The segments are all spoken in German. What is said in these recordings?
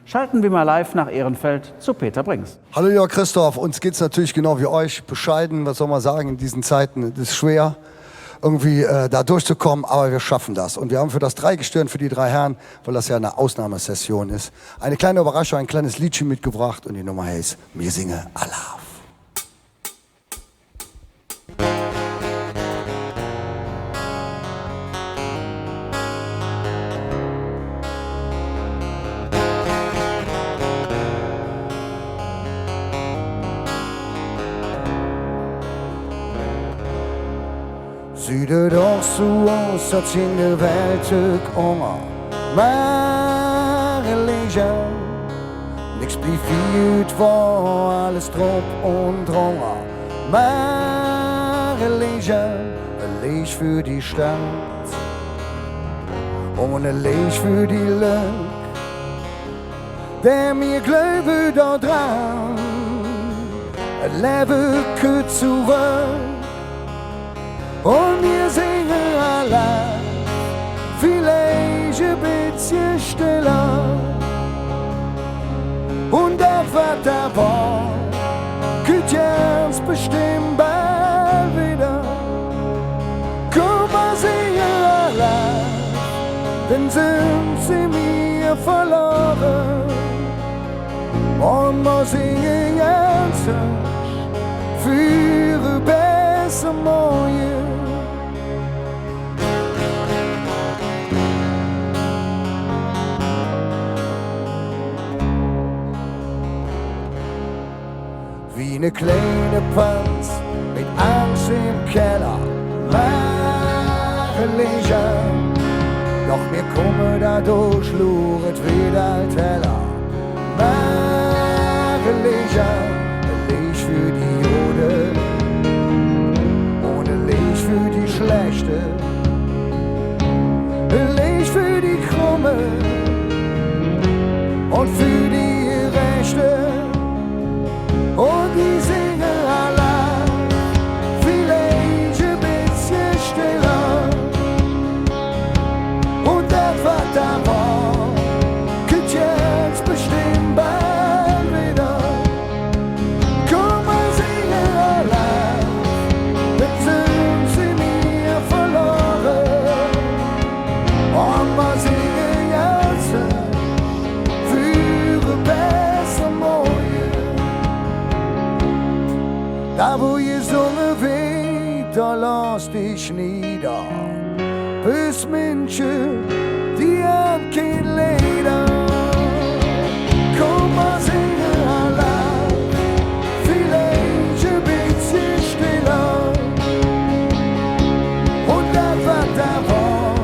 Schalten wir mal live nach Ehrenfeld zu Peter Brings. Hallo lieber Christoph, uns geht's natürlich genau wie euch, bescheiden, was soll man sagen, in diesen Zeiten. Es ist schwer, irgendwie da durchzukommen, aber wir schaffen das. Und wir haben für das Dreigestirn, für die drei Herren, weil das ja eine Ausnahmesession ist, eine kleine Überraschung, ein kleines Liedchen mitgebracht und die Nummer heißt Mir singe Allah. Sieht er doch so aus, als in der Welt Hunger. Meine Leger, nix blieb wie es war, alles Druck und Hunger. Meine Leger, ein Leg für die Stadt und ein Leg für die Lück, der mir glaube da dran, ein Leben kürt zurück. Und wir singen allein, vielleicht ein bisschen stiller. Und das, was da war, geht jetzt bestimmt bald wieder. Komm, wir singen allein, dann sind sie mir verloren. Und wir singen jetzt für ein besser Morgen. Wie eine kleine Panz mit Angst im Keller, meine Leger. Doch mir kommen dadurch, luret wieder heller. Meine Leger, ein Leg für die Jode und ein Leg für die Schlechte, ein Leg für die Krumme und für die Rechte. Und die singen allein, vielleicht ein bisschen stiller. Und das, was da war, geht jetzt bestimmt bald wieder. Komm, wir singen allein, dann sind sie mir verloren. Und wir singen jetzt für ein besser Morgen. Da wo gesungen wird, da lass dich nieder. Bis Menschen, die haben kein Leder. Komm, wir singen allein, vielleicht ein bisschen stiller. Und das, was da war,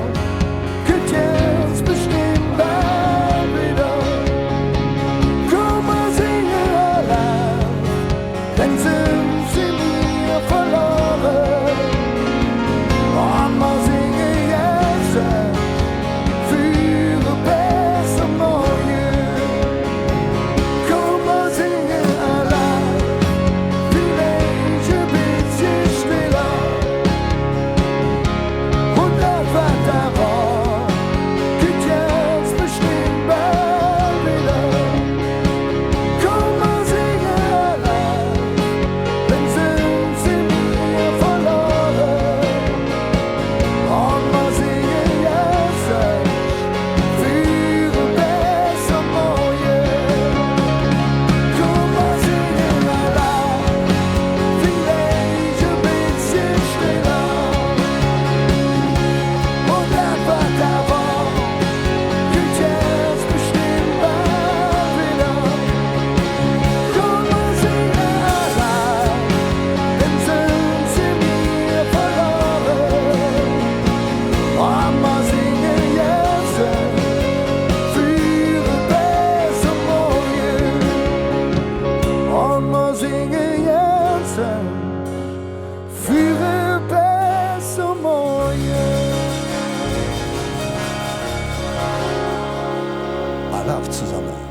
geht jetzt bestimmt bald wieder. Komm, wir singen allein, dann sind verloren. Und wir singen jetzt für ein besser Morgen. Komm, wir singen allein, vielleicht ein bisschen stiller. Und das, was da war, geht jetzt bestimmt bald wieder. Komm, wir singen allein, dann sind sie mir verloren. Und wir singen jetzt für ein besser Morgen. Komm, wir singen allein, vielleicht ein bisschen stiller. Und das, was da war, geht jetzt bestimmt bald wieder. Komm, wir singen allein, dann sind sie mir verloren. Und wir singen jetzt für ein besser Morgen. Und wir singen jetzt für ein besser Morgen. Allah zusammen.